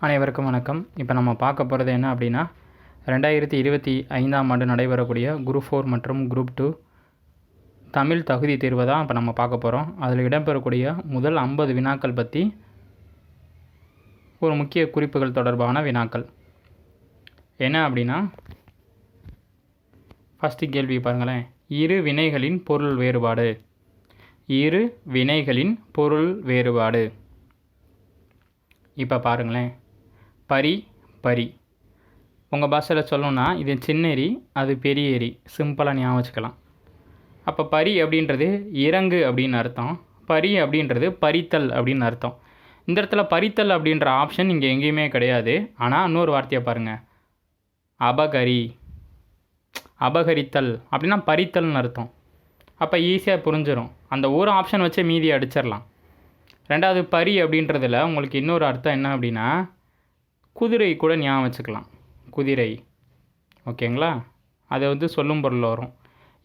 அனைவருக்கும் வணக்கம். இப்போ நம்ம பார்க்க போகிறது என்ன அப்படின்னா 2025ஆம் ஆண்டு நடைபெறக்கூடிய குரூப் 4 மற்றும் குரூப் 2 தமிழ் தகுதி தேர்வை தான் இப்போ நம்ம பார்க்க போகிறோம். அதில் இடம்பெறக்கூடிய முதல் 50 வினாக்கள் பற்றி ஒரு முக்கிய குறிப்புகள் தொடர்பான வினாக்கள் என்ன அப்படின்னா, ஃபஸ்ட்டு கேள்வி பாருங்களேன். இரு வினைகளின் பொருள் வேறுபாடு. இரு வினைகளின் பொருள் வேறுபாடு. இப்போ பாருங்களேன், பரி பரி. உங்கள் பாஷையில் சொல்லணும்னா இது சின்ன எரி, அது பெரிய எரி. சிம்பிளாக ஞாபகம் வச்சுக்கலாம். அப்போ பரி அப்படின்றது இறங்கு அப்படின்னு அர்த்தம், பரி அப்படின்றது பறித்தல் அப்படின்னு அர்த்தம். இந்த இடத்துல பறித்தல் அப்படின்ற ஆப்ஷன் இங்கே எங்கேயுமே கிடையாது. ஆனால் இன்னொரு வார்த்தையை பாருங்கள், அபகரி. அபகரித்தல் அப்படின்னா பறித்தல்னு அர்த்தம். அப்போ ஈஸியாக புரிஞ்சிடும். அந்த ஒரு ஆப்ஷன் வச்சு மீதியை அடிச்சிடலாம். ரெண்டாவது பரி அப்படின்றதில் உங்களுக்கு இன்னொரு அர்த்தம் என்ன அப்படின்னா, குதிரை கூட ஞாபகம் வச்சுக்கலாம். குதிரை, ஓகேங்களா? அதை சொல்லும் பொருள் வரும்.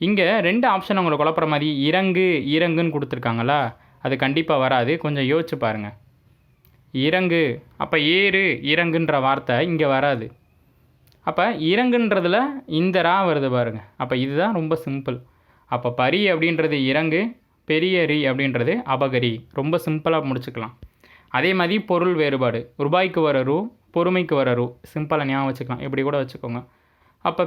இங்கே ரெண்டு ஆப்ஷன் உங்களை குழப்புற மாதிரி இறங்கு இறங்குன்னு கொடுத்துருக்காங்களா, அது கண்டிப்பாக வராது. கொஞ்சம் யோசிச்சு பாருங்கள். இறங்கு, அப்போ ஏறு இறங்குன்ற வார்த்தை இங்கே வராது. அப்போ இறங்குன்றதில் இந்த ரா வருது பாருங்கள். அப்போ இதுதான் ரொம்ப சிம்பிள். அப்போ பரி அப்படின்றது இறங்கு, பெரிய ரி அப்படின்றது அபகரி. ரொம்ப சிம்பிளாக முடிச்சுக்கலாம். அதே மாதிரி பொருள் வேறுபாடு. ரூபாய்க்கு வர ரூ, பொறுமைக்கு வர ரூ. சிம்பிளாக ஞாபகம் வச்சுக்கலாம். இப்படி கூட வச்சுக்கோங்க. அப்போ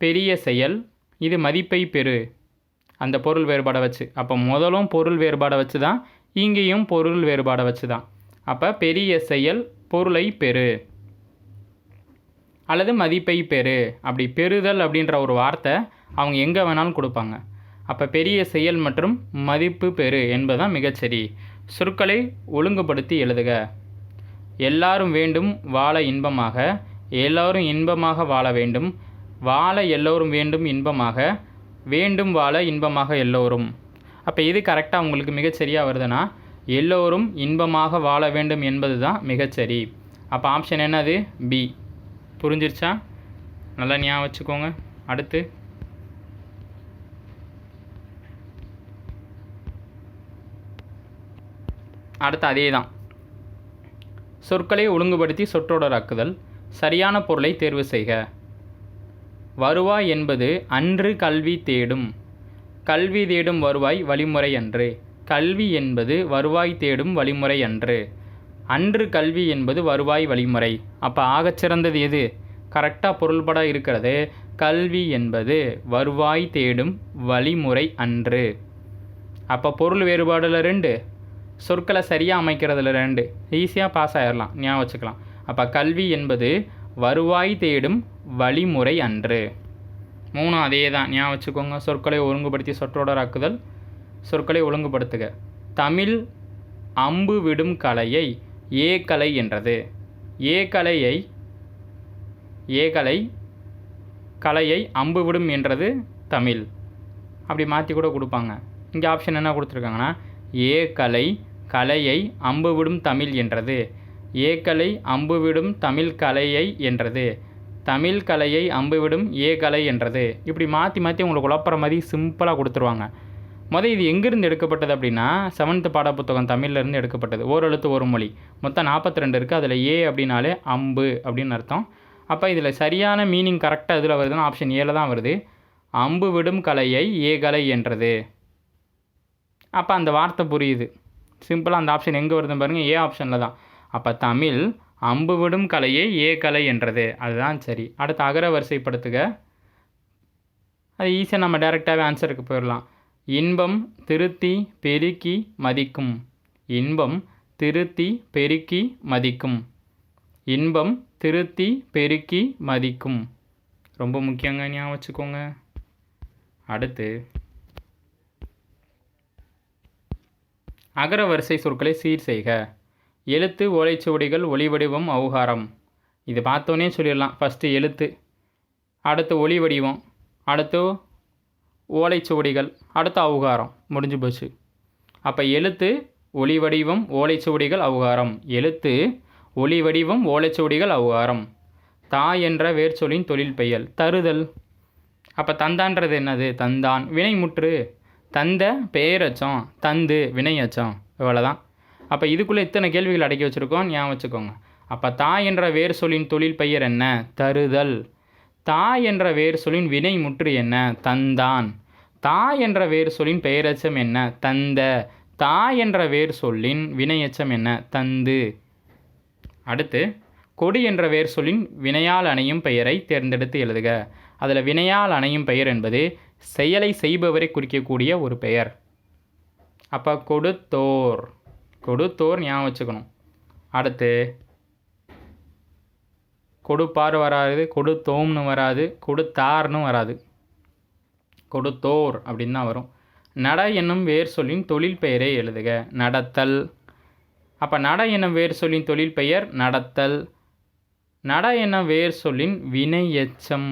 பெரிய செயல், இது மதிப்பை பெறு, அந்த பொருள் வேறுபாடை வச்சு. அப்போ முதலும் பொருள் வேறுபாடை வச்சு தான், இங்கேயும் பொருள் வேறுபாடை வச்சு தான். அப்போ பெரிய செயல் பொருளை பெறு அல்லது மதிப்பை பெறு. அப்படி பெறுதல் அப்படின்ற ஒரு வார்த்தை அவங்க எங்கே வேணாலும் கொடுப்பாங்க. அப்போ பெரிய செயல் மற்றும் மதிப்பு பெறு என்பதுதான் மிகச்சரி. சொற்களை ஒழுங்குபடுத்தி எழுதுக. எல்லாரும் வேண்டும் வாழ இன்பமாக, எல்லோரும் இன்பமாக வாழ வேண்டும், வாழ எல்லோரும் வேண்டும் இன்பமாக, வேண்டும் வாழ இன்பமாக எல்லோரும். அப்போ இது கரெக்டாக உங்களுக்கு மிகச்சரியாக வருதுன்னா, எல்லோரும் இன்பமாக வாழ வேண்டும் என்பது தான் மிகச்சரி. அப்போ ஆப்ஷன் என்னது? பி. புரிஞ்சிருச்சா? நல்லா ஞாபகம் வச்சுக்கோங்க. அடுத்து அதே தான். சொற்களை ஒழுங்குபடுத்தி சொற்றொடராக்குதல். சரியான பொருளை தேர்வு செய்க. வருவாய் என்பது அன்று கல்வி தேடும். கல்வி தேடும் வருவாய் வழிமுறை அன்று. கல்வி என்பது வருவாய் தேடும் வழிமுறை அன்று. அன்று கல்வி என்பது வருவாய் வழிமுறை. அப்போ ஆகச்சிறந்தது எது? கரெக்டாக பொருள்பட இருக்கிறது. கல்வி என்பது வருவாய் தேடும் வழிமுறை அன்று. அப்போ பொருள் வேறுபாடில் 2, சொற்களை சரியாக அமைக்கிறதுல 2. ஈஸியாக பாஸ் ஆகிடலாம், ஞாபகம் வச்சுக்கலாம். அப்போ கல்வி என்பது வருவாய் தேடும் வழிமுறை அன்று. 3 அதே தான், ஞாபகம் வச்சுக்கோங்க. சொற்களை ஒழுங்குபடுத்தி சொற்றொடராக்குதல். சொற்களை ஒழுங்குபடுத்துக. தமிழ் அம்பு விடும் கலையை ஏகலை என்றது. கலையை அம்பு விடும் என்றது தமிழ். அப்படி மாற்றி கூட கொடுப்பாங்க. இங்கே ஆப்ஷன் என்ன கொடுத்துருக்காங்கன்னா, ஏகலை கலையை அம்பு விடும் தமிழ் என்றது. ஏகலை அம்பு விடும் தமிழ் கலையை என்றது. தமிழ் கலையை அம்பு விடும் ஏகலை என்றது. இப்படி மாற்றி மாற்றி உங்களுக்கு குழப்புற மாதிரி சிம்பிளாக கொடுத்துருவாங்க. இது எங்கேருந்து எடுக்கப்பட்டது அப்படின்னா, 7th பாடப்புத்தகம் தமிழ்லேருந்து எடுக்கப்பட்டது. ஓரெழுத்து ஒரு மொழி மொத்தம் 42 இருக்குது. அதில் ஏ அப்படின்னாலே அம்பு அப்படின்னு அர்த்தம். அப்போ இதில் சரியான மீனிங் கரெக்டாக இதில் வருதுன்னா ஆப்ஷன் ஏல தான் வருது. அம்பு விடும் கலையை ஏகலை என்றது. அப்போ அந்த வார்த்தை புரியுது. சிம்பிளாக அந்த ஆப்ஷன் எங்கே வருதுன்னு பாருங்கள், ஏ ஆப்ஷனில் தான். அப்போ தமிழ் அம்பு விடும் கலையை ஏகலை என்றது, அதுதான் சரி. அடுத்து அகர வரிசைப்படுத்துக. அது ஈஸியாக நம்ம டைரெக்டாகவே ஆன்சருக்கு போயிடலாம். இன்பம் திருத்தி பெருக்கி மதிக்கும். இன்பம் திருத்தி பெருக்கி மதிக்கும். இன்பம் திருத்தி பெருக்கி மதிக்கும். ரொம்ப முக்கியங்க, ஞாபகம் வச்சுக்கோங்க. அடுத்து அகர வரிசை சொற்களை சீர் செய்க. எழுத்து, ஓலைச்சுவடிகள், ஒளி வடிவம், ஔகாரம். இது பார்த்தோன்னே சொல்லிடலாம். ஃபஸ்ட்டு எழுத்து, அடுத்து ஒளி வடிவம், அடுத்து ஓலைச்சுவடிகள், அடுத்து ஔகாரம். முடிஞ்சு போச்சு. அப்போ எழுத்து, ஒளி வடிவம், ஓலைச்சுவடிகள், ஔகாரம். எழுத்து, ஒளி வடிவம், ஓலைச்சுவடிகள், ஔகாரம். தா என்ற வேர்ச்சொல்லின் தொழில் பெயல் தருதல். அப்போ தந்தான்றது என்னது? தந்தான் வினைமுற்று. தந்த பெயரச்சம், தந்து வினையச்சம். இவ்வளோதான். அப்போ இதுக்குள்ளே இத்தனை கேள்விகள் அடக்கி வச்சுருக்கோம், ஞாபகம் வச்சுக்கோங்க. அப்போ தா என்ற வேர் சொல்லின் தொழில் பெயர் என்ன? தருதல். தா என்ற வேர் சொல்லின் வினை முற்று என்ன? தந்தான். தா என்ற வேர் சொல்லின் பெயரெச்சம் என்ன? தந்த. தா என்ற வேர் சொல்லின் வினையெச்சம் என்ன? தந்து. அடுத்து கொடு என்ற வேர் சொல்லின் வினையால் அணையும் பெயரை தேர்ந்தெடுத்து எழுதுக. அதில் வினையால் அணையும் பெயர் என்பது செயலை செய்பவரை குறிக்கக்கூடிய ஒரு பெயர். அப்போ கொடுத்தோர். கொடுத்தோர் ஞாபகம் வச்சுக்கணும். அடுத்து கொடுப்பார் வராது, கொடுத்தோம்னு வராது, கொடுத்தார்னு வராது, கொடுத்தோர் அப்படின்னு தான் வரும். நட என்னும் வேர் சொல்லின் தொழில் பெயரை எழுதுக. நடத்தல். அப்போ நட என்னும் வேர் சொல்லின் தொழில் பெயர் நடத்தல். நட என்னும் வேர் சொல்லின் வினை எச்சம்.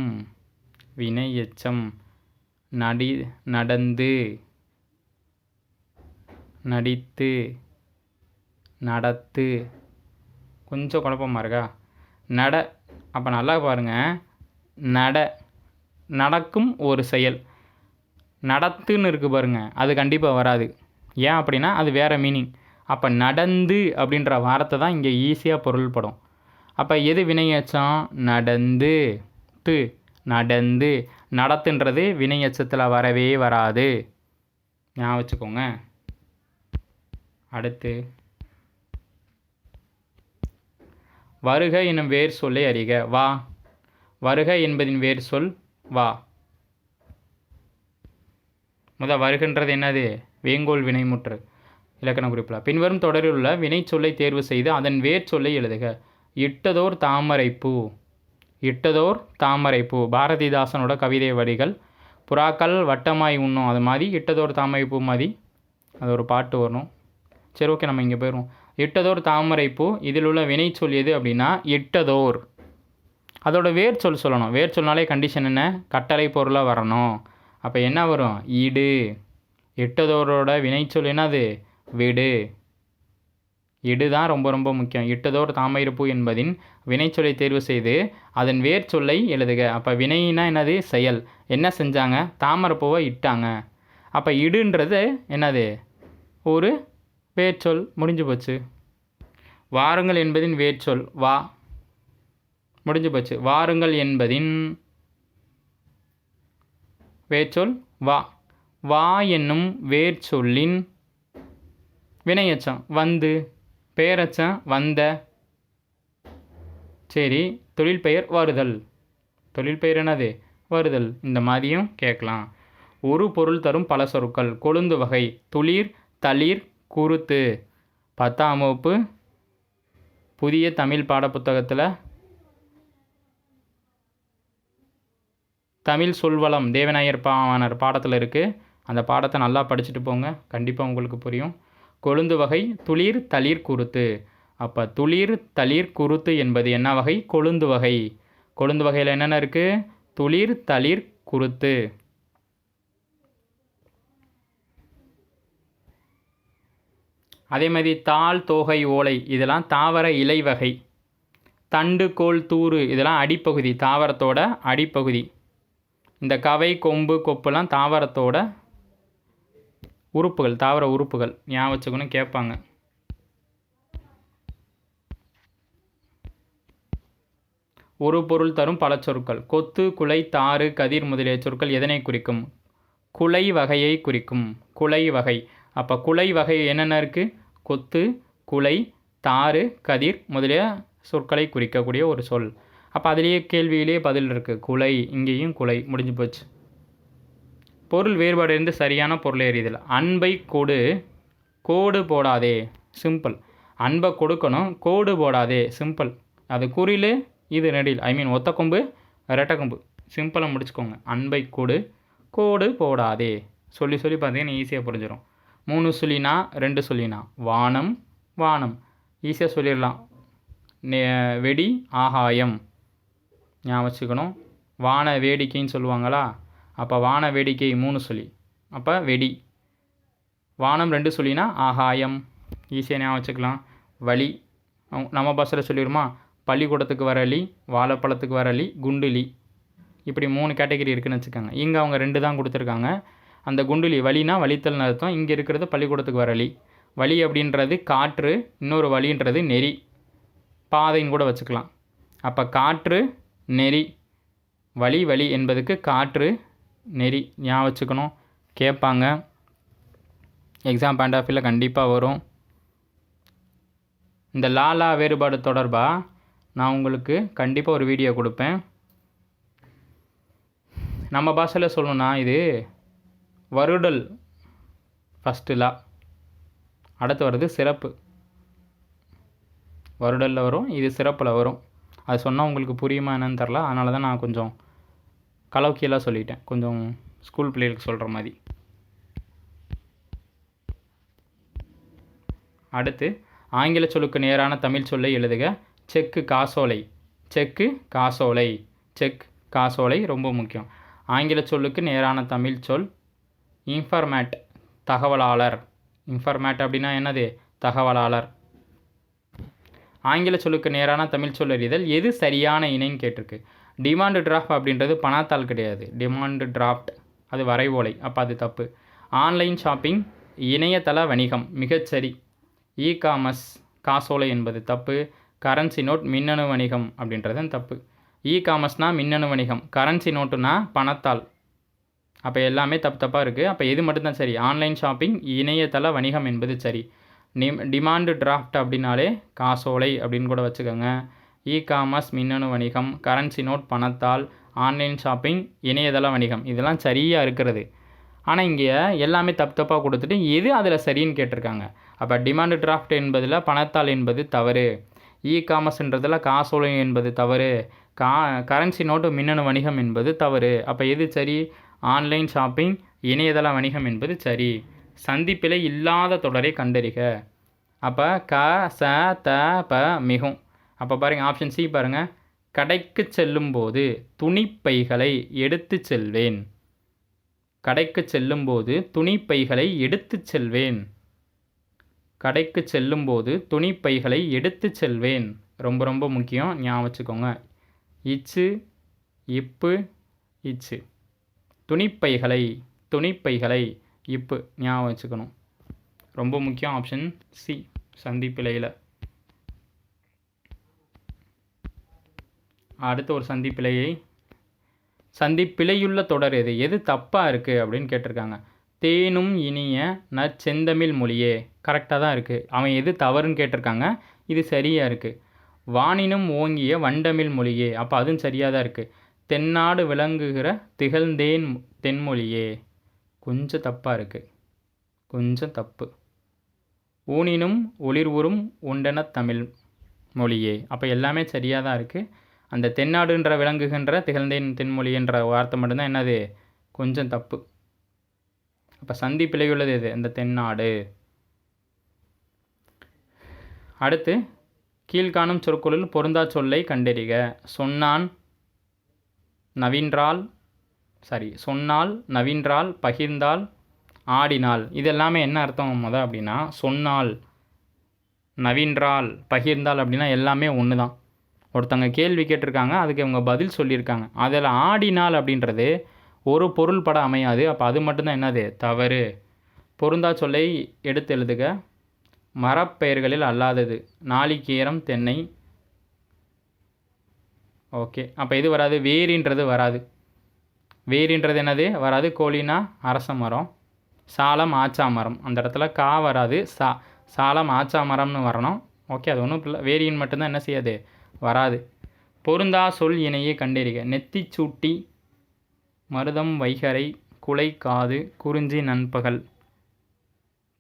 வினை எச்சம் நடந்து, நடித்து, நடத்து. கொஞ்சம் குழப்பமாக இருக்கா? நட. அப்போ நல்லா பாருங்கள். நடக்கும் ஒரு செயல். நடத்துன்னு இருக்குது பாருங்கள், அது கண்டிப்பாக வராது. ஏன் அப்படின்னா அது வேறு மீனிங். அப்போ நடந்து அப்படின்ற வார்த்தை தான் இங்கே ஈஸியாக பொருள்படும். அப்போ எது வினையச்சம்? நடந்து. நடந்து. நடத்துன்றது வினையச்சத்தில் வரவே வராது, ஞாபகம் வச்சுக்கோங்க. அடுத்து வருக என்னும் வேர் சொல்லை அறிக. வா. வருக என்பதின் வேர் சொல் வா. வருகின்றது என்னது? வேங்கோல் வினைமுற்று. இலக்கண குறிப்பில் பின்வரும் தொடரில் உள்ள வினை சொல்லை தேர்வு செய்து அதன் வேர் சொல்லை எழுதுக. இட்டதோர் தாமரைப்பூ. இட்டதோர் தாமரைப்பூ பாரதிதாசனோட கவிதை வரிகள். புறாக்கள் வட்டமாய் உண்ணும், அது மாதிரி இட்டதோர் தாமரைப்பூ மாதிரி அது ஒரு பாட்டு வரணும். சரி, ஓகே, நம்ம இங்கே போயிடுவோம். இட்டதோர் தாமரைப்பூ. இதில் உள்ள வினை சொல் எது அப்படின்னா இட்டதோர். அதோட வேர் சொல் சொல்லணும். வேர் சொன்னாலே கண்டிஷன் என்ன? கட்டளை பொருளாக வரணும். அப்போ என்ன வரும்? இடு. இட்டதோரோட வினைச்சொல் என்னது? விடு. இடு தான் ரொம்ப ரொம்ப முக்கியம். இட்டதோர் தாமரைப்பூ என்பதின் வினைச்சொல்லை தேர்வு செய்து அதன் வேர் சொல்லை எழுதுக. அப்போ வினைனா என்னது? செயல். என்ன செஞ்சாங்க? தாமரைப்பூவை இட்டாங்க. அப்போ இடுன்றது என்னது? ஒரு வேர்ச்சொல். முடிஞ்சு போச்சு. வாருங்கள் என்பதின் வேர்ச்சொல் வா. முடிஞ்சு போச்சு. வாருங்கள் என்பதின் வேர்ச்சொல் வா. வா என்னும் வேர்ச்சொல்லின் வினையச்சம் வந்து. பெயரச்சம் வந்த. சரி, தொழில் பெயர் வருதல். தொழில் பெயர் என்னது? வருதல். இந்த மாதிரியும் கேட்கலாம். ஒரு பொருள் தரும் பல சொற்கள். கொழுந்து வகை. துளிர், தளிர், குருத்து. 10ஆம் வகுப்பு புதிய தமிழ் பாடப்புத்தகத்தில் தமிழ் சொல்வளம் தேவநாயர் பாவாணர் பாடத்தில் இருக்குது. அந்த பாடத்தை நல்லா படிச்சுட்டு போங்க, கண்டிப்பாக உங்களுக்கு புரியும். கொழுந்து வகை துளிர், தளிர், குருத்து. அப்போ துளிர், தளிர், குருத்து என்பது என்ன வகை? கொழுந்து வகை. கொழுந்து வகையில் என்னென்ன இருக்குது? துளிர், தளிர், குருத்து. அதே மாதிரி தாள், தோகை, ஓலை இதெல்லாம் தாவர இலை வகை. தண்டு, கோல், தூறு இதெல்லாம் அடிப்பகுதி, தாவரத்தோட அடிப்பகுதி. இந்த கவை, கொம்பு, கொப்புலாம் தாவரத்தோட உறுப்புகள், தாவர உறுப்புகள். ஞாபகம் வச்சுக்கணும், கேட்பாங்க. ஒரு பொருள் தரும் பல சொற்கள். கொத்து, குலை, தாறு, கதிர் முதலிய சொற்கள் எதனை குறிக்கும்? குலை வகையை குறிக்கும். குலை வகை. அப்போ குலை வகை என்னென்ன இருக்குது? கொத்து, குலை, தாறு, கதிர் முதலிய சொற்களை குறிக்கக்கூடிய ஒரு சொல். அப்போ அதிலேயே கேள்வியிலேயே பதில் இருக்குது. குலை, இங்கேயும் குலை. முடிஞ்சு போச்சு. பொருள் வேறுபாடு இருந்து சரியான பொருளை எறிதல். அன்பை கொடு, கோடு போடாதே. சிம்பிள். அன்பை கொடுக்கணும், கோடு போடாதே. சிம்பிள். அது குறில், இது நெடில். ஒத்த கொம்பு, ரெட்டை கொம்பு. சிம்பிளாக முடிச்சுக்கோங்க. அன்பை கொடு, கோடு போடாதே. சொல்லி சொல்லி பார்த்தீங்கன்னா ஈஸியாக புரிஞ்சிடும். 3 சொல்லினா 2 சொல்லினா. வானம், வானம் ஈஸியாக சொல்லிடலாம். வெடி, ஆகாயம் ஞாபகம் வச்சுக்கணும். வான வேடிக்கைன்னு சொல்லுவாங்களா? அப்போ வான வேடிக்கை 3 சொல்லி. அப்போ வெடி. வானம் 2 சொல்லினா ஆகாயம். ஈஸியாக ஞாபகம் வச்சுக்கலாம். வலி நம்ம பஸ்ஸில் சொல்லிடுமா? பள்ளிக்கூடத்துக்கு வரலி, வாழைப்பழத்துக்கு வரலி, குண்டுலி. இப்படி 3 கேட்டகரி இருக்குதுன்னு வச்சுக்கோங்க. இங்கே அவங்க 2 தான் கொடுத்துருக்காங்க. அந்த குண்டுலி வலினா வலித்தல்னு அர்த்தம். இங்கே இருக்கிறது பள்ளிக்கூடத்துக்கு வரலி. வழி அப்படின்றது காற்று, இன்னொரு வழின்றது நெறி, பாதைன்னு கூட வச்சுக்கலாம். அப்போ காற்று நெறி, வழி என்பதுக்கு காற்று நெறி ஞாபகம் வச்சுக்கணும். கேட்பாங்க, எக்ஸாம் பாயிண்ட் ஆஃப் வியூவில் கண்டிப்பாக வரும். இந்த லாலா வேறுபாடு தொடர்பாக நான் உங்களுக்கு கண்டிப்பாக ஒரு வீடியோ கொடுப்பேன். நம்ம பாஷையில் சொல்லணும்னா இது வருடல் ஃபஸ்ட்டு லா, அடுத்து வர்றது சிறப்பு. வருடலில் வரும், இது சிறப்பில் வரும். அது சொன்னால் உங்களுக்கு புரியுமா என்னன்னு தெரில, அதனால தான் நான் கொஞ்சம் கலோக்கியலாக சொல்லிட்டேன், கொஞ்சம் ஸ்கூல் பிள்ளைகளுக்கு சொல்கிற மாதிரி. அடுத்து ஆங்கில சொல்லுக்கு நேரான தமிழ் சொல்லை எழுதுக. செக்கு காசோலை, செக்கு காசோலை, செக் காசோலை ரொம்ப முக்கியம். ஆங்கில சொல்லுக்கு நேரான தமிழ் சொல் இன்ஃபர்மேட், தகவலாளர். இன்ஃபர்மேட் அப்படின்னா என்னது? தகவலாளர். ஆங்கில சொல்லுக்கு நேரான தமிழ் சொல் அறிதல். எது சரியான இணைன்னு கேட்டிருக்கு. டிமாண்டு டிராஃப்ட் அப்படின்றது பணத்தால் கிடையாது, டிமாண்டு டிராஃப்ட் அது வரைவோலை, அப்போ அது தப்பு. ஆன்லைன் ஷாப்பிங் இணையதள வணிகம் மிகச்சரி. இ காமர்ஸ் காசோலை என்பது தப்பு. கரன்சி நோட் மின்னணு வணிகம் அப்படின்றது தப்பு. இ காமர்ஸ்னால் மின்னணு வணிகம், கரன்சி நோட்டுனா பணத்தால், அப்போ எல்லாமே தப்பாக இருக்குது. அப்போ எது மட்டும்தான் சரி? ஆன்லைன் ஷாப்பிங் இணையதள வணிகம் என்பது சரி. டிமாண்டு டிராஃப்ட் அப்படின்னாலே காசோலை அப்படின்னு கூட வச்சுக்கோங்க. இ காமர்ஸ் மின்னணு வணிகம், கரன்சி நோட் பணத்தால், ஆன்லைன் ஷாப்பிங் இணையதள வணிகம், இதெல்லாம் சரியாக இருக்கிறது. ஆனால் இங்கே எல்லாமே தப்பாக கொடுத்துட்டு எது அதில் சரின்னு கேட்டிருக்காங்க. அப்போ டிமாண்டு டிராஃப்ட் என்பதில் பணத்தால் என்பது தவறு, இ காமர்ஸ்ன்றதில் காசோலை என்பது தவறு, கரன்சி நோட்டு மின்னணு வணிகம் என்பது தவறு. அப்போ எது சரி? ஆன்லைன் ஷாப்பிங் இணையதள வணிகம் என்பது சரி. சந்திப்பிழை இல்லாத தொடரை கண்டறிக. அப்போ க ச த ப மிகும். அப்போ பாருங்கள், ஆப்ஷன் சி பாருங்கள். கடைக்கு செல்லும்போது துணிப்பைகளை எடுத்து செல்வேன். கடைக்கு செல்லும்போது துணிப்பைகளை எடுத்து செல்வேன். கடைக்கு செல்லும்போது துணிப்பைகளை எடுத்து செல்வேன் ரொம்ப ரொம்ப முக்கியம், ஞாபகம் வச்சுக்கோங்க. இச்சு இப்பு இச்சு, துணிப்பைகளை துணிப்பைகளை இப்பு ஞாபகம் வச்சுக்கணும், ரொம்ப முக்கியம். ஆப்ஷன் சி சந்திப்பிழையில். அடுத்த ஒரு சந்திப்பிழையுள்ள தொடர் எது? எது தப்பாக இருக்குது அப்படின்னு கேட்டிருக்காங்க. தேனும் இனிய நற்செந்தமிழ் மொழியே, கரெக்டாக தான் இருக்குது. அவன் எது தவறுன்னு கேட்டிருக்காங்க, இது சரியாக இருக்குது. வானினும் ஓங்கிய வண்டமிழ் மொழியே, அப்போ அதுவும் சரியாக தான் இருக்குது. தென்னாடு விளங்குகிற திகழ்ந்தேன் தென்மொழியே, கொஞ்சம் தப்பாக இருக்குது, கொஞ்சம் தப்பு. ஊனினும் ஒளிர்வுறும் உண்டன தமிழ் மொழியே, அப்போ எல்லாமே சரியாக தான் இருக்குது. அந்த தென்னாடுன்ற விளங்குகின்ற திகழ்ந்தேன் தென்மொழி என்ற வார்த்தை மட்டும்தான் என்னது? கொஞ்சம் தப்பு. அப்போ சந்தி பிழையுள்ளது எது? அந்த தென்னாடு. அடுத்து கீழ்காணும் சொற்களுள் பொருந்தா சொல்லை கண்டறிக. சொன்னான் நவின்றால் பகிர்ந்தால் ஆடினாள், இது எல்லாமே என்ன அர்த்தம் அப்படின்னா, சொன்னால் நவின்றால் பகிர்ந்தால் அப்படின்னா எல்லாமே ஒன்று தான். ஒருத்தங்க கேள்வி கேட்டிருக்காங்க, அதுக்கு இவங்க பதில் சொல்லியிருக்காங்க. அதில் ஆடினாள் அப்படின்றது ஒரு பொருள் பட அமையாது, அப்போ அது மட்டும்தான் என்னது? தவறு. பொருந்தா சொல்லை எடுத்து எழுதுக. மரப்பெயர்களில் அல்லாதது நாளிகேரம் தென்னை. ஓகே, அப்போ இது வராது. வேரின்றது வராது. வேரின்றது என்னது? வராது. கோழினா அரச மரம். சாலம் ஆச்சா மரம், அந்த இடத்துல கா வராது, சாலம் ஆச்சா மரம்னு வரணும். ஓகே, அது ஒன்றும் இல்லை. வேரியின் மட்டும்தான் என்ன செய்யாது? வராது. பொருந்தா சொல் இணையை கண்டறிக. நெத்தி சூட்டி மருதம் வைகரை குலை காது குறிஞ்சி நண்பகல்.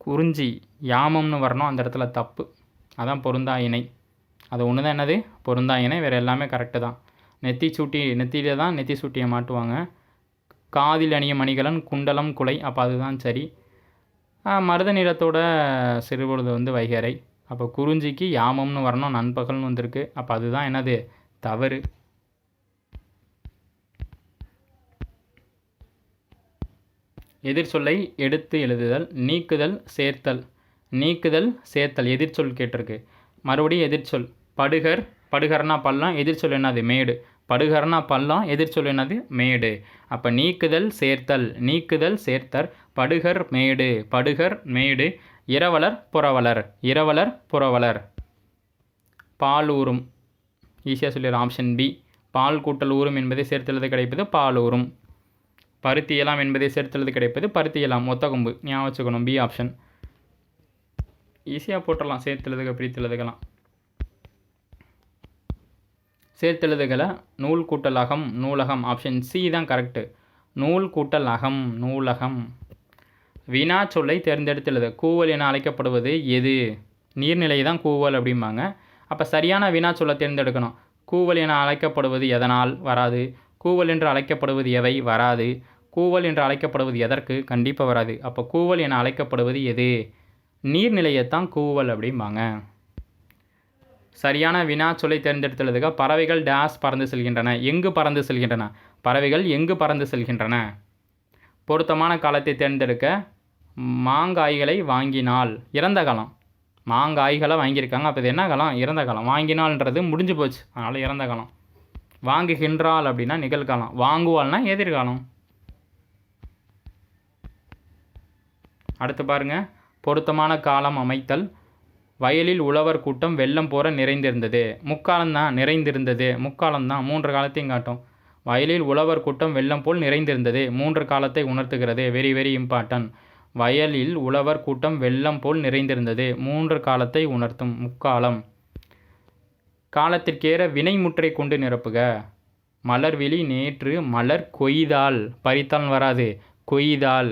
குறிஞ்சி யாமம்னு வரணும், அந்த இடத்துல தப்பு. அதான் பொருந்தா இணை. அது ஒன்று தான் என்னது? பொருந்தா இணை. வேறு எல்லாமே கரெக்டு தான். நெத்தி சூட்டி, நெத்தியில தான் நெத்தி சூட்டியை மாட்டுவாங்க. காதில் அணிய மணிகலன் குண்டலம் குலை, அப்போ அதுதான் சரி. மருத நிறத்தோட சிறுபொழுது வைகரை, அப்போ குறிஞ்சிக்கு யாமம்னு வரணும், நண்பகல்னு வந்திருக்கு, அப்போ அதுதான் என்னது? தவறு. எதிர்ச்சொல்லை எடுத்து எழுதுதல். நீக்குதல் சேர்த்தல். நீக்குதல் சேர்த்தல் எதிர்ச்சொல் கேட்டிருக்கு. மறுபடியும் எதிர்ச்சொல். படுகர், படுகர்னா பள்ளம், எதிர்ச்சொல் என்னது? மேடு. படுகர்னா பள்ளம், எதிர்ச்சொல் என்னது? மேடு. அப்போ நீக்குதல் சேர்த்தல், நீக்குதல் சேர்த்தல். படுகர் மேடு, படுகர் மேடு. இரவலர் புரவலர், இரவலர் புரவலர். பால் ஊறும், ஈஸியாக சொல்லிடுறோம். Option B. பால் கூட்டல் ஊறும் என்பதை சேர்த்தெழுத கிடைப்பது பால் ஊறும். பருத்தி எல்லாம் என்பதை சேர்த்தெழுத கிடைப்பது பருத்தி எல்லாம். ஒத்த கொம்பு ஞாபகம் வச்சுக்கணும். B option. ஈஸியாக போட்டுடலாம். சேர்த்தெழுதுக பிரித்தெழுதுகலாம். சேர்த்தெழுதுகளை நூல் கூட்டல் அகம் நூலகம். ஆப்ஷன் சி தான் கரெக்டு. நூல் கூட்டல் அகம் நூலகம். வினா சொல்லை தேர்ந்தெடுத்தெழுத. கூவல் என அழைக்கப்படுவது எது? நீர்நிலை தான் கூவல் அப்படிம்பாங்க. அப்போ சரியான வினா சொல்லை தேர்ந்தெடுக்கணும். கூவல் என அழைக்கப்படுவது எதனால்? வராது. கூவல் என்று அழைக்கப்படுவது எவை? வராது. கூவல் என்று அழைக்கப்படுவது எதற்கு? கண்டிப்பாக வராது. அப்போ கூவல் என அழைக்கப்படுவது எது? நீர்நிலையத்தான் கூவல் அப்படிம்பாங்க. சரியான வினா சொல்லை தேர்ந்தெடுத்துள்ளதுக்கு பறவைகள் டேஸ் பறந்து செல்கின்றன. எங்கு பறந்து செல்கின்றன? பறவைகள் எங்கு பறந்து செல்கின்றன? பொருத்தமான காலத்தை தேர்ந்தெடுக்க. மாங்காய்களை வாங்கினால். இறந்த காலம். மாங்காய்களை வாங்கியிருக்காங்க. அப்போ இது என்ன காலம்? இறந்த காலம். வாங்கினால்ன்றது முடிஞ்சு போச்சு, அதனால் இறந்த காலம். வாங்குகின்றாள் அப்படின்னா நிகழ்காலம். வாங்குவாள்னா எதிர்காலம். அடுத்து பாருங்கள், பொருத்தமான காலம் அமைத்தல். வயலில் உழவர் கூட்டம் வெள்ளம் போற நிறைந்திருந்தது. முக்காலம்தான் நிறைந்திருந்தது. முக்காலம்தான் 3 காலத்தையும் காட்டும். வயலில் உழவர் கூட்டம் வெள்ளம் போல் நிறைந்திருந்தது 3 காலத்தை உணர்த்துகிறது. Very very important. வயலில் உழவர் கூட்டம் வெள்ளம் போல் நிறைந்திருந்தது 3 காலத்தை உணர்த்தும். முக்காலம். காலத்திற்கேற வினைமுற்றை கொண்டு நிரப்புக. மலர்விழி நேற்று மலர் கொய்தால். பறித்தால் வராது, கொய்தால்.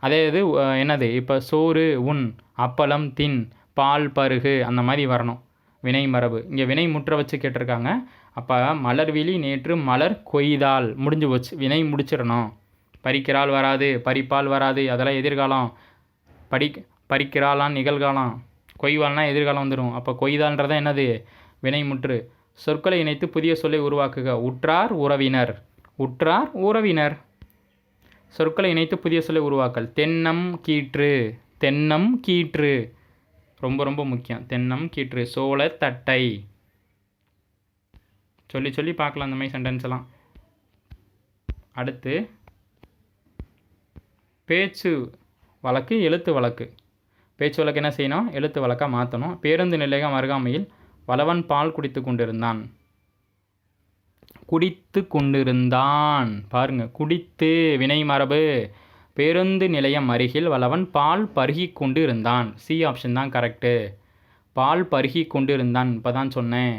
அதே இது என்னது? இப்போ சோறு உண், அப்பளம் தின், பால் பருகு, அந்த மாதிரி வரணும் வினை மரபு. இங்கே வினை முற்ற வச்சு கேட்டிருக்காங்க. அப்போ மலர்விழி நேற்று மலர் கொய்தால் முடிஞ்சு போச்சு, வினை முடிச்சிடணும். பறிக்கிறாள் வராது, பறிப்பால் வராது, அதெல்லாம் எதிர்காலம். பறிக்கிறாளான் நிகழ்காலம், கொய்வால்னா எதிர்காலம் வந்துடும். அப்போ கொய்தால்ன்றதான் என்னது? வினை முற்று. சொற்களை இணைத்து புதிய சொல்லை உருவாக்குக. உற்றார் உறவினர், உற்றார் உறவினர். சொற்களை இணைத்து புதிய சொல்லை உருவாக்கல். தென்னம் கீற்று, தென்னம் கீற்று ரொம்ப ரொம்ப முக்கியம். தென்னம் கீற்று. சோளத்தட்டை. சொல்லி சொல்லி பார்க்கலாம் அந்த மாதிரி சென்டென்ஸ் எல்லாம். அடுத்து பேச்சு வழக்கு எழுத்து வழக்கு. பேச்சு வழக்கு என்ன செய்யணும்? எழுத்து வழக்காக மாற்றணும். பேருந்து நிலையம் அருகாமையில் வளவன் பால் குடித்து கொண்டிருந்தான். குடித்து கொண்டிருந்தான் பாருங்க, குடித்து வினை மரபு. பேருந்து நிலையம் அருகில் வளவன் பால் பருகி கொண்டு இருந்தான். சி ஆப்ஷன் தான் கரெக்டு. பால் பருகி கொண்டு இருந்தான். இப்போ தான் சொன்னேன்.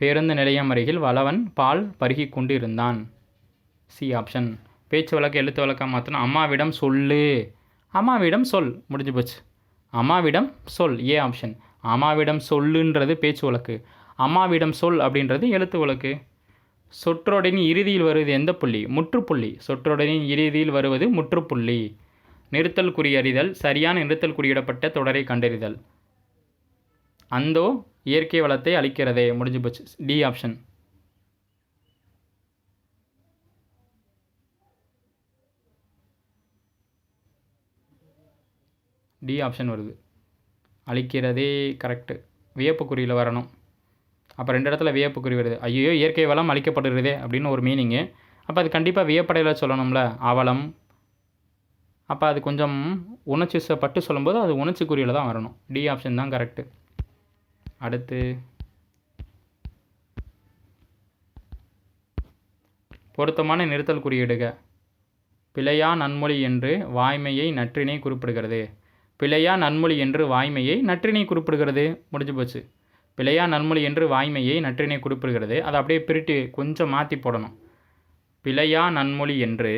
பேருந்து நிலையம் அருகில் வளவன் பால் பருகி கொண்டு இருந்தான். C option. பேச்சு வழக்கு எழுத்து வழக்காக மாற்றணும். அம்மாவிடம் சொல்லு, அம்மாவிடம் சொல், முடிஞ்சு போச்சு. அம்மாவிடம் சொல். A option. அம்மாவிடம் சொல்லுன்றது பேச்சு வழக்கு, அம்மாவிடம் சொல் அப்படின்றது எழுத்து வழக்கு. சொற்றொடரின் இறுதியில் வருவது எந்த புள்ளி? முற்றுப்புள்ளி. சொற்றொடரின் இறுதியில் வருவது முற்றுப்புள்ளி. நிறுத்தல் குறியறிதல். சரியான நிறுத்தல் குறியிடப்பட்ட தொடரை கண்டறிதல். அந்தோ இயற்கை வளத்தை அளிக்கிறதே, முடிஞ்சு போச்சு. D option. டி ஆப்ஷன் வருது. அளிக்கிறதே கரெக்டு. வியப்புக்குறியில் வரணும். அப்போ 2 இடத்துல வியப்புக்குறி வருது. ஐயோ இயற்கை வளம் அளிக்கப்படுகிறதே அப்படின்னு ஒரு மீனிங்கு. அப்போ அது கண்டிப்பாக வியப்படையில் சொல்லணும்ல, அவலம். அப்போ அது கொஞ்சம் உணர்ச்சி பட்டு சொல்லும்போது அது உணர்ச்சிக்குறியில் தான் வரணும். டி ஆப்ஷன் தான் கரெக்டு. அடுத்து பொருத்தமான நிறுத்தல் குறியிடுக. பிழையா நன்மொழி என்று வாய்மையை நற்றினை குறிப்பிடுகிறது. பிழையா நன்மொழி என்று வாய்மையை நற்றினை குறிப்பிடுகிறது. முடிஞ்சு போச்சு. பிழையா நன்மொழி என்று வாய்மையை நற்றினை குறிப்பிடுகிறது. அதை அப்படியே பிரிட்டு கொஞ்சம் மாற்றி போடணும். பிழையா நன்மொழி என்று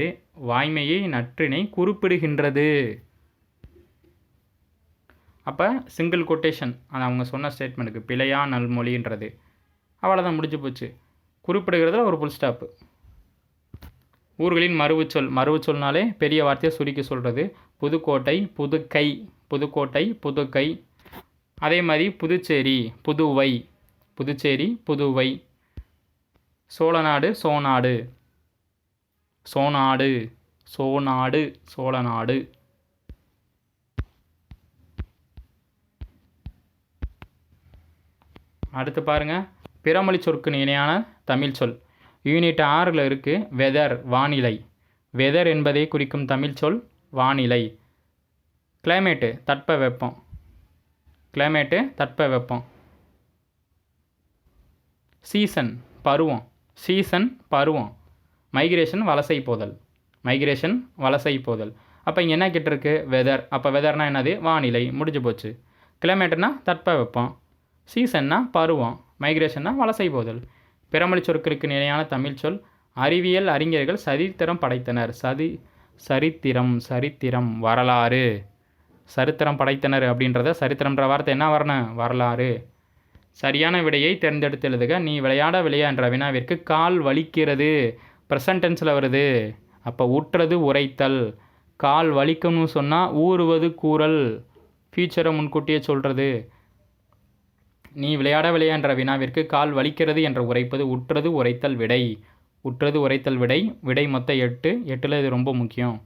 வாய்மையை நற்றினை குறிப்பிடுகின்றது. அப்போ சிங்கிள் கொட்டேஷன் அது அவங்க சொன்ன ஸ்டேட்மெண்ட்டுக்கு. பிழையா நன்மொழின்றது அவ்வளோதான், முடிஞ்சு போச்சு. குறிப்பிடுகிறதுல ஒரு புல் ஸ்டாப்பு. ஊர்களின் மறுவுச்சொல். மறுவுச்சொல்னாலே பெரிய வார்த்தையை சுருக்கி சொல்கிறது. புதுக்கோட்டை, புதுக்கை. புதுக்கோட்டை, புதுக்கை. அதே மாதிரி புதுச்சேரி, புதுவை. புதுச்சேரி, புதுவை. சோழநாடு, சோநாடு. சோநாடு, சோநாடு, சோழநாடு. அடுத்து பாருங்கள், பிறமொழி சொற்கு இணையான தமிழ் சொல். யூனிட் 6 இருக்குது. வெதர், வானிலை. வெதர் என்பதை குறிக்கும் தமிழ் சொல் வானிலை. கிளைமேட்டு தட்பவெப்பம். கிளைமேட்டு தட்பவெப்பம். சீசன் பருவம். சீசன் பருவம். மைக்ரேஷன் வலசை போதல். மைக்ரேஷன் வலசை போதல். அப்போ இங்கே என்ன கேட்டிருக்கு? வெதர். அப்போ வெதர்னா என்னது? வானிலை. முடிஞ்சு போச்சு. கிளைமேட்டுனா தட்பவெப்பம். சீசன்னா பருவம். மைக்ரேஷன்னா வலசை போதல். பிறமொழி சொற்களுக்கு நிலையான தமிழ் சொல். அறிவியல் அறிஞர்கள் சரித்திரம் படைத்தனர். சரித்திரம் வரலாறு. சரித்திரம் படைத்தனர் அப்படின்றத சரித்திரம்ன்ற வார்த்தை என்ன வரணும்? வரலாறு. சரியான விடையை தேர்ந்தெடுத்து எழுதுக. நீ விளையா என்ற வினாவிற்கு கால் வலிக்கிறது ப்ரெசன்ட் டென்ஸில் வருது. அப்போ உற்றது உரைத்தல். கால் வலிக்கும்னு சொன்னால் ஊறுவது கூறல். ஃபியூச்சரை முன்கூட்டியே சொல்கிறது. நீ விளையா என்ற வினாவிற்கு கால் வலிக்கிறது என்று உரைப்பது உற்றது உரைத்தல் விடை. உற்றது உரைத்தல் விடை. விடை மொத்தம் 8. 8ல் இது ரொம்ப முக்கியம்.